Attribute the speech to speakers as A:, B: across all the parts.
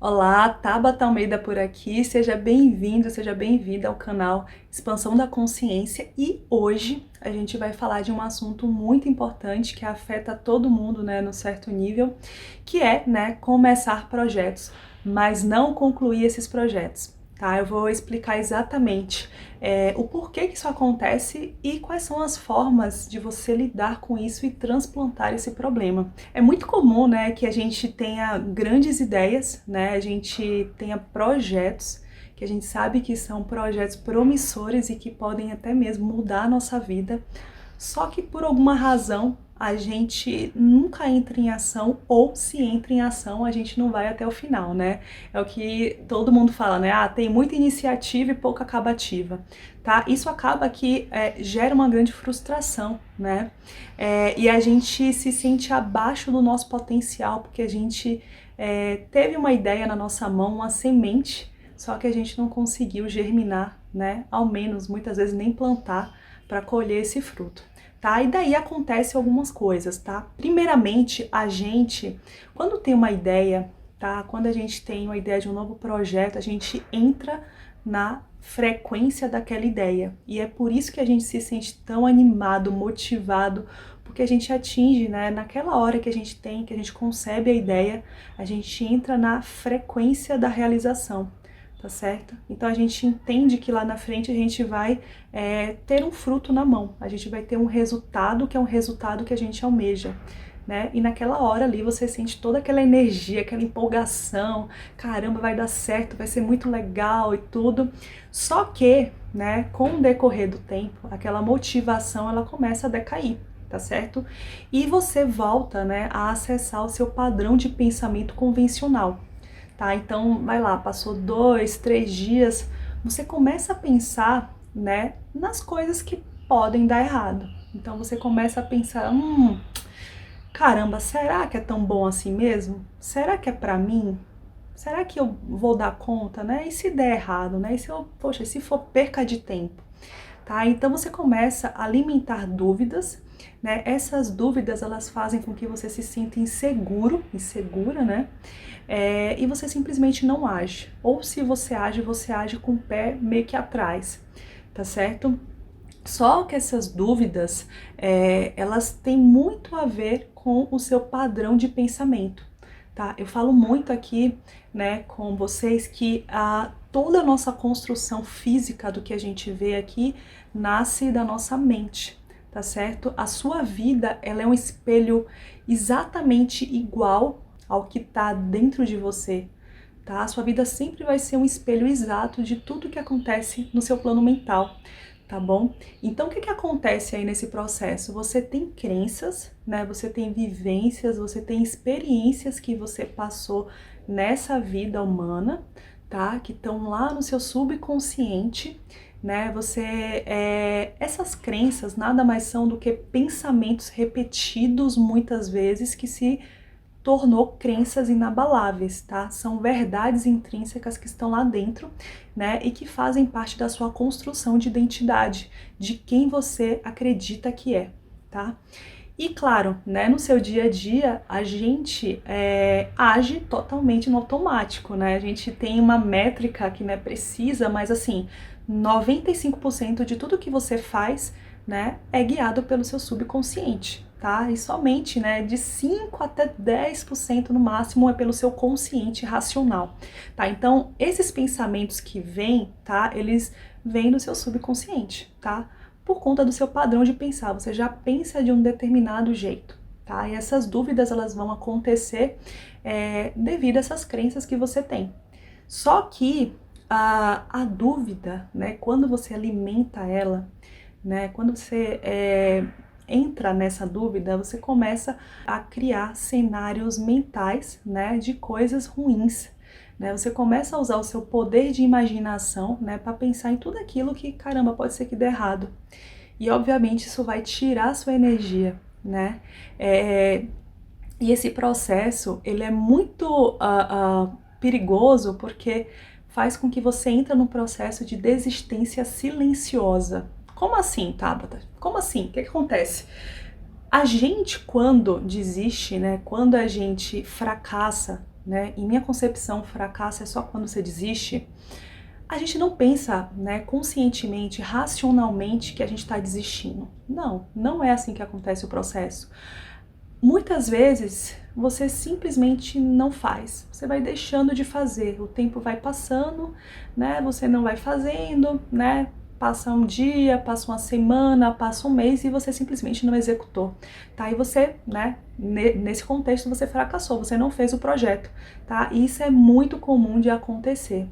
A: Olá, Tabata Almeida por aqui. Seja bem-vindo, seja bem-vinda ao canal Expansão da Consciência. E hoje a gente vai falar de um assunto muito importante que afeta todo mundo, né, no certo nível, que é, começar projetos, mas não concluir esses projetos. Tá? Eu vou explicar exatamente o porquê que isso acontece e quais são as formas de você lidar com isso e transplantar esse problema. É muito comum, né, que a gente tenha grandes ideias, né, a gente tenha projetos que a gente sabe que são projetos promissores e que podem até mesmo mudar a nossa vida, só que por alguma razão a gente nunca entra em ação, ou se entra em ação, a gente não vai até o final, né? É o que todo mundo fala, né? Ah, tem muita iniciativa e pouca acabativa, tá? Isso acaba que gera uma grande frustração, né? E a gente se sente abaixo do nosso potencial, porque a gente teve uma ideia na nossa mão, uma semente, só que a gente não conseguiu germinar, né? Ao menos, muitas vezes, nem plantar para colher esse fruto. Tá? E daí acontece algumas coisas, tá? Primeiramente, a gente, quando tem uma ideia, tá? Quando a gente tem uma ideia de um novo projeto, a gente entra na frequência daquela ideia. E é por isso que a gente se sente tão animado, motivado, porque a gente atinge, né, naquela hora que a gente tem, que a gente concebe a ideia, a gente entra na frequência da realização. Tá certo? Então a gente entende que lá na frente a gente vai ter um fruto na mão, a gente vai ter um resultado que é um resultado que a gente almeja, né? E naquela hora ali você sente toda aquela energia, aquela empolgação, caramba, vai dar certo, vai ser muito legal e tudo. Só que, né, com o decorrer do tempo, aquela motivação ela começa a decair. Tá certo? E você volta, né, a acessar o seu padrão de pensamento convencional. Tá? Então, vai lá, passou 2, 3 dias, você começa a pensar, né, nas coisas que podem dar errado. Então, você começa a pensar, caramba, será que é tão bom assim mesmo? Será que é pra mim? Será que eu vou dar conta, né? E se der errado, né? E se se for perca de tempo? Tá? Então você começa a alimentar dúvidas, né? Essas dúvidas elas fazem com que você se sinta inseguro, insegura, né? E você simplesmente não age. Ou se você age com o pé meio que atrás, tá certo? Só que essas dúvidas, elas têm muito a ver com o seu padrão de pensamento, tá? Eu falo muito aqui, né, com vocês que toda a nossa construção física do que a gente vê aqui nasce da nossa mente, tá certo? A sua vida, ela é um espelho exatamente igual ao que tá dentro de você, tá? A sua vida sempre vai ser um espelho exato de tudo que acontece no seu plano mental. Tá bom? Então, o que que acontece aí nesse processo? Você tem crenças, né? Você tem vivências, você tem experiências que você passou nessa vida humana, tá? Que estão lá no seu subconsciente, né? Essas crenças nada mais são do que pensamentos repetidos muitas vezes que se tornou crenças inabaláveis, tá? São verdades intrínsecas que estão lá dentro, né? E que fazem parte da sua construção de identidade, de quem você acredita que é, tá? E claro, né, no seu dia a dia, a gente age totalmente no automático, né? A gente tem uma métrica que não é precisa, mas assim, 95% de tudo que você faz, né, é guiado pelo seu subconsciente, tá? E somente, né, de 5 até 10% no máximo é pelo seu consciente racional, tá? Então, esses pensamentos que vêm, tá, eles vêm do seu subconsciente, tá? Por conta do seu padrão de pensar, você já pensa de um determinado jeito, tá? E essas dúvidas, elas vão acontecer devido a essas crenças que você tem. Só que a dúvida, né, quando você alimenta ela, né, quando você entra nessa dúvida, você começa a criar cenários mentais, né, de coisas ruins, né? Você começa a usar o seu poder de imaginação, né, para pensar em tudo aquilo que, caramba, pode ser que dê errado. E obviamente isso vai tirar a sua energia, né? E esse processo, ele é muito perigoso porque faz com que você entre num processo de desistência silenciosa. Como assim, Tabata? Como assim? O que acontece? A gente, quando desiste, né, quando a gente fracassa, né? Em minha concepção, fracasso é só quando você desiste. A gente não pensa, né, conscientemente, racionalmente que a gente está desistindo. Não, não é assim que acontece o processo. Muitas vezes você simplesmente não faz, você vai deixando de fazer, o tempo vai passando, né? Você não vai fazendo, né? Passa um dia, passa uma semana, passa um mês e você simplesmente não executou, tá? E você, né, nesse contexto você fracassou, você não fez o projeto, tá? E isso é muito comum de acontecer,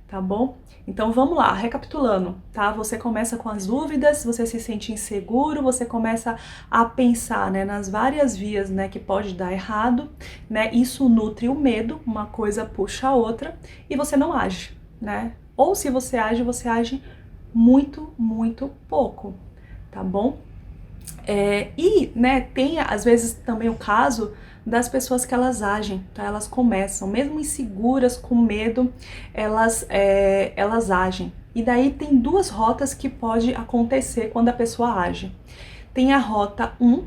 A: tá bom? Então vamos lá, recapitulando, tá? Você começa com as dúvidas, você se sente inseguro, você começa a pensar, né, nas várias vias, né, que pode dar errado, né? Isso nutre o medo, uma coisa puxa a outra e você não age, né? Ou se você age muito, muito pouco, tá bom? Né, tem às vezes também o caso das pessoas que elas agem, tá? Elas começam, mesmo inseguras, com medo, elas agem. E daí tem duas rotas que pode acontecer quando a pessoa age. Tem a rota 1,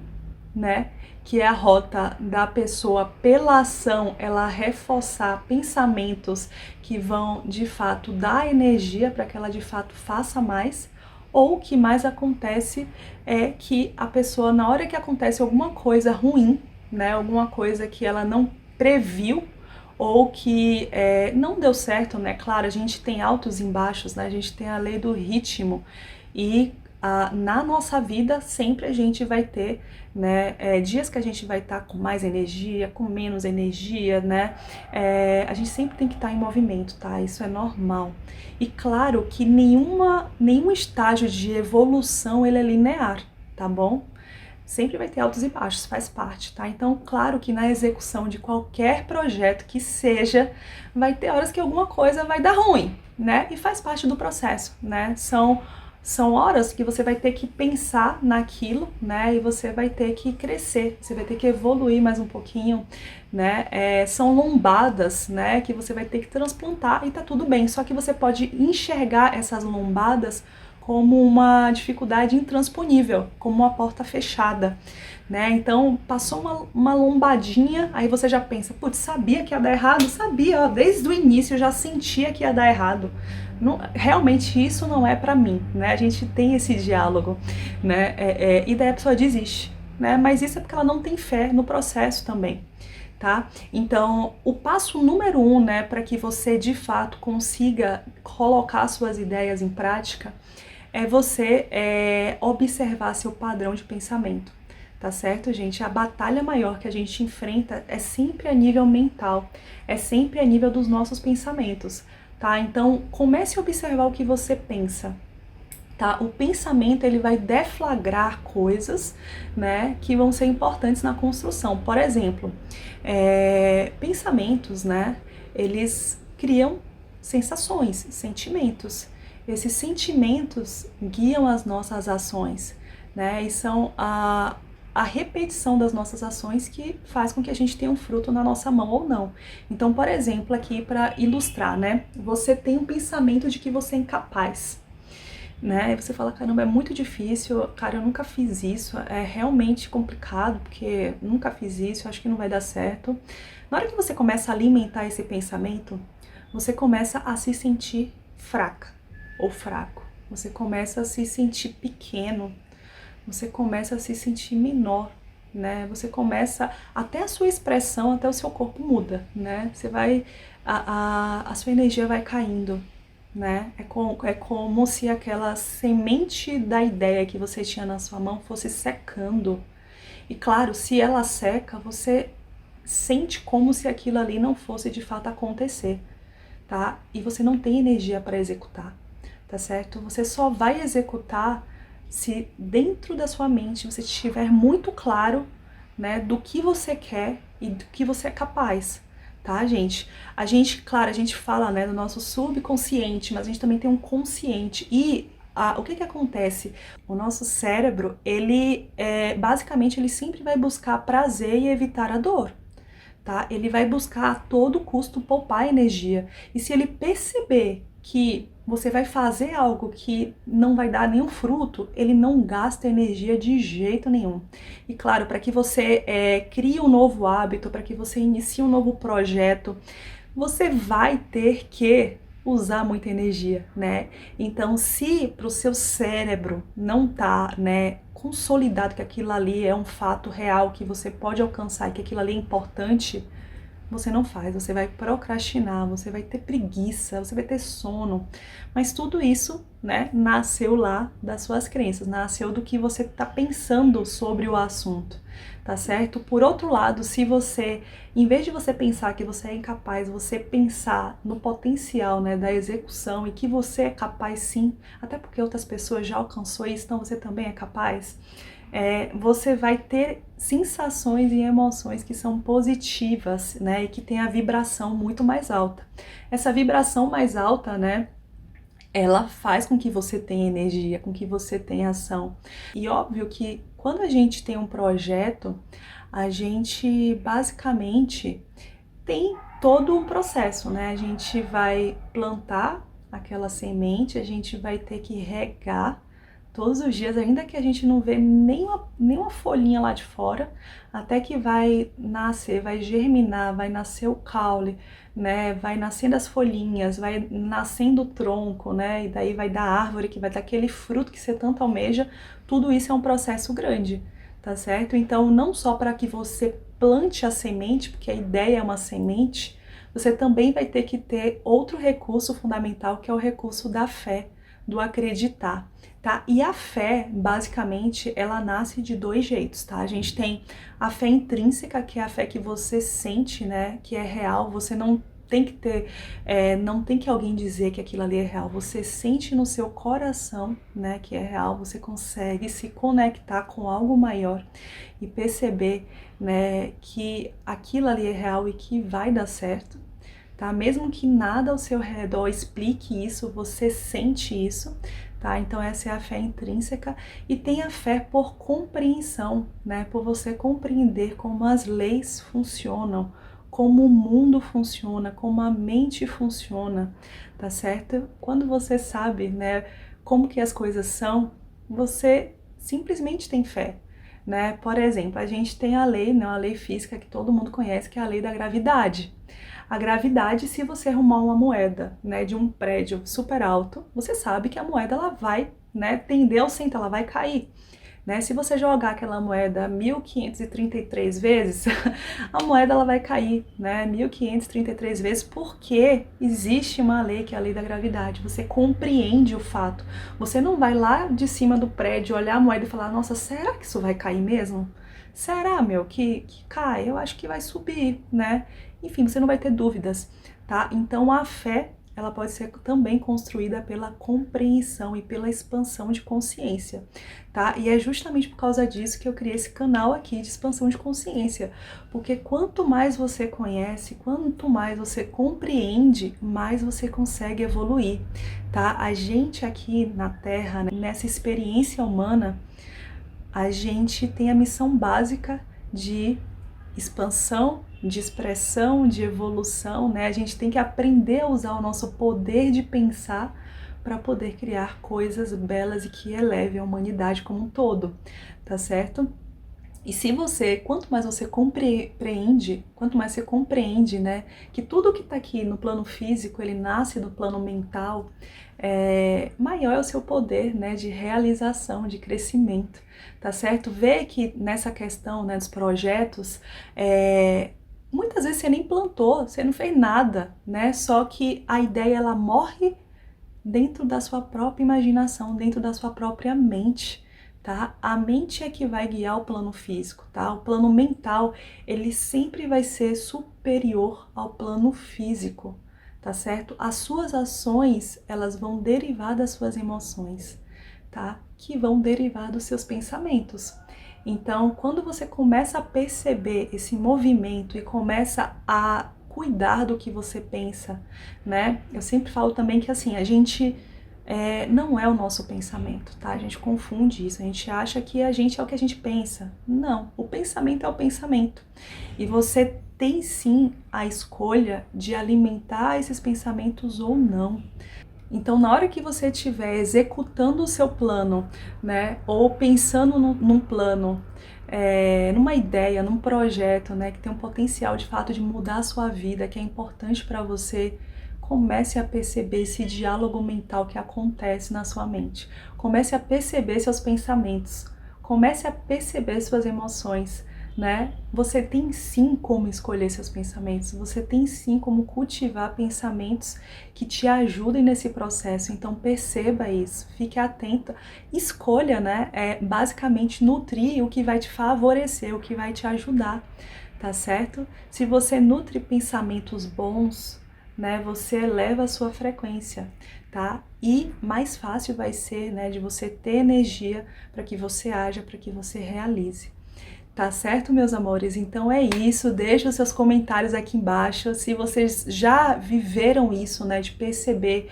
A: né? Que é a rota da pessoa, pela ação, ela reforçar pensamentos que vão, de fato, dar energia para que ela, de fato, faça mais. Ou o que mais acontece é que a pessoa, na hora que acontece alguma coisa ruim, né, alguma coisa que ela não previu ou que não deu certo, né? Claro, a gente tem altos e baixos, né? A gente tem a lei do ritmo e na nossa vida sempre a gente vai ter, né, dias que a gente vai estar com mais energia, com menos energia, né? A gente sempre tem que estar em movimento, tá? Isso é normal. E claro que nenhum estágio de evolução ele é linear, tá bom? Sempre vai ter altos e baixos, faz parte, tá? Então, claro que na execução de qualquer projeto que seja, vai ter horas que alguma coisa vai dar ruim, né? E faz parte do processo, né? São horas que você vai ter que pensar naquilo, né? E você vai ter que crescer, você vai ter que evoluir mais um pouquinho, né? São lombadas, né? Que você vai ter que transplantar e tá tudo bem. Só que você pode enxergar essas lombadas como uma dificuldade intransponível, como uma porta fechada, né? Então, passou uma lombadinha, aí você já pensa, putz, sabia que ia dar errado? Sabia, ó, desde o início eu já sentia que ia dar errado. Não, realmente isso não é pra mim, né? A gente tem esse diálogo, né? E daí a pessoa desiste, né? Mas isso é porque ela não tem fé no processo também, tá? Então, o passo número 1, né, para que você de fato consiga colocar suas ideias em prática é você observar seu padrão de pensamento, tá certo, gente? A batalha maior que a gente enfrenta é sempre a nível mental, é sempre a nível dos nossos pensamentos, tá? Então, comece a observar o que você pensa, tá? O pensamento, ele vai deflagrar coisas, né, que vão ser importantes na construção. Por exemplo, pensamentos, né, eles criam sensações, sentimentos. Esses sentimentos guiam as nossas ações, né? E são a repetição das nossas ações que faz com que a gente tenha um fruto na nossa mão ou não. Então, por exemplo, aqui para ilustrar, né? Você tem um pensamento de que você é incapaz, né? E você fala, caramba, é muito difícil, cara, eu nunca fiz isso, é realmente complicado, porque nunca fiz isso, acho que não vai dar certo. Na hora que você começa a alimentar esse pensamento, você começa a se sentir fraca ou fraco, você começa a se sentir pequeno, você começa a se sentir menor, né? Você começa, até a sua expressão, até o seu corpo muda, né? Você vai, a sua energia vai caindo, né? É como se aquela semente da ideia que você tinha na sua mão fosse secando. E claro, se ela seca, você sente como se aquilo ali não fosse de fato acontecer, tá? E você não tem energia para executar, tá certo? Você só vai executar se dentro da sua mente você estiver muito claro, né, do que você quer e do que você é capaz, tá, gente? Claro, a gente fala, né, do nosso subconsciente, mas a gente também tem um consciente. E o que acontece? O nosso cérebro, ele basicamente ele sempre vai buscar prazer e evitar a dor, tá? Ele vai buscar a todo custo poupar energia. E se ele perceber que você vai fazer algo que não vai dar nenhum fruto, ele não gasta energia de jeito nenhum. E claro, para que você crie um novo hábito, para que você inicie um novo projeto, você vai ter que usar muita energia, né? Então, se para o seu cérebro não tá, né, consolidado que aquilo ali é um fato real que você pode alcançar e que aquilo ali é importante, você não faz, você vai procrastinar, você vai ter preguiça, você vai ter sono. Mas tudo isso, né, nasceu lá das suas crenças, nasceu do que você está pensando sobre o assunto, tá certo? Por outro lado, se você, em vez de você pensar que você é incapaz, você pensar no potencial, né, da execução e que você é capaz sim, até porque outras pessoas já alcançou isso, então você também é capaz. Você vai ter sensações e emoções que são positivas, né, e que tem a vibração muito mais alta. Essa vibração mais alta, né, ela faz com que você tenha energia, com que você tenha ação. E óbvio que quando a gente tem um projeto, a gente basicamente tem todo um processo, né? A gente vai plantar aquela semente, a gente vai ter que regar todos os dias, ainda que a gente não vê nenhuma folhinha lá de fora, até que vai nascer, vai germinar, vai nascer o caule, né? Vai nascendo as folhinhas, vai nascendo o tronco, né? E daí vai dar árvore, que vai dar aquele fruto que você tanto almeja. Tudo isso é um processo grande, tá certo? Então, não só para que você plante a semente, porque a ideia é uma semente, você também vai ter que ter outro recurso fundamental, que é o recurso da fé, do acreditar, tá? E a fé, basicamente, ela nasce de dois jeitos, tá? A gente tem a fé intrínseca, que é a fé que você sente, né? Que é real, você não tem que ter, não tem que alguém dizer que aquilo ali é real, você sente no seu coração, né, que é real, você consegue se conectar com algo maior e perceber, né, que aquilo ali é real e que vai dar certo, tá? Mesmo que nada ao seu redor explique isso, você sente isso, tá? Então essa é a fé intrínseca. E tem a fé por compreensão, né? Por você compreender como as leis funcionam, como o mundo funciona, como a mente funciona, tá certo? Quando você sabe, né, como que as coisas são, você simplesmente tem fé, né? Por exemplo, a gente tem a lei, né, a lei física que todo mundo conhece, que é a lei da gravidade. A gravidade, se você arrumar uma moeda, né, de um prédio super alto, você sabe que a moeda ela vai, né, tender ao centro, ela vai cair. Né? Se você jogar aquela moeda 1533 vezes, a moeda ela vai cair, né? 1533 vezes, porque existe uma lei que é a lei da gravidade. Você compreende o fato. Você não vai lá de cima do prédio olhar a moeda e falar: nossa, será que isso vai cair mesmo? Será, meu, que cai? Eu acho que vai subir, né? Enfim, você não vai ter dúvidas, tá? Então a fé ela pode ser também construída pela compreensão e pela expansão de consciência, tá? E é justamente por causa disso que eu criei esse canal aqui de expansão de consciência, porque quanto mais você conhece, quanto mais você compreende, mais você consegue evoluir, tá? A gente aqui na Terra, né, nessa experiência humana, a gente tem a missão básica de expansão, de expressão, de evolução, né? A gente tem que aprender a usar o nosso poder de pensar para poder criar coisas belas e que elevem a humanidade como um todo, tá certo? E se você, quanto mais você compreende, né, que tudo que está aqui no plano físico, ele nasce do plano mental, maior é o seu poder, né, de realização, de crescimento, tá certo? Vê que nessa questão, né, dos projetos, muitas vezes você nem plantou, você não fez nada, né, só que a ideia, ela morre dentro da sua própria imaginação, dentro da sua própria mente, tá? A mente é que vai guiar o plano físico, tá? O plano mental, ele sempre vai ser superior ao plano físico, tá certo? As suas ações, elas vão derivar das suas emoções, tá? Que vão derivar dos seus pensamentos. Então, quando você começa a perceber esse movimento e começa a cuidar do que você pensa, né? Eu sempre falo também que assim, a gente não é o nosso pensamento, tá? A gente confunde isso, a gente acha que a gente é o que a gente pensa. Não, o pensamento é o pensamento. E você tem sim a escolha de alimentar esses pensamentos ou não. Então, na hora que você estiver executando o seu plano, né, ou pensando num plano, numa ideia, num projeto, né, que tem um potencial de fato de mudar a sua vida, que é importante para você, comece a perceber esse diálogo mental que acontece na sua mente. Comece a perceber seus pensamentos. Comece a perceber suas emoções, né? Você tem sim como escolher seus pensamentos, você tem sim como cultivar pensamentos que te ajudem nesse processo. Então perceba isso, fique atenta, escolha, né? Basicamente nutrir o que vai te favorecer, o que vai te ajudar, tá certo? Se você nutre pensamentos bons, né, você eleva a sua frequência, tá? E mais fácil vai ser, né, de você ter energia para que você haja, para que você realize. Tá certo, meus amores? Então é isso, deixa os seus comentários aqui embaixo, se vocês já viveram isso, né, de perceber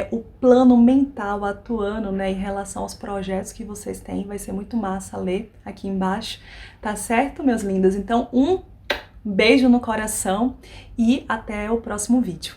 A: o plano mental atuando, né, em relação aos projetos que vocês têm, vai ser muito massa ler aqui embaixo, tá certo, meus lindos? Então um beijo no coração e até o próximo vídeo.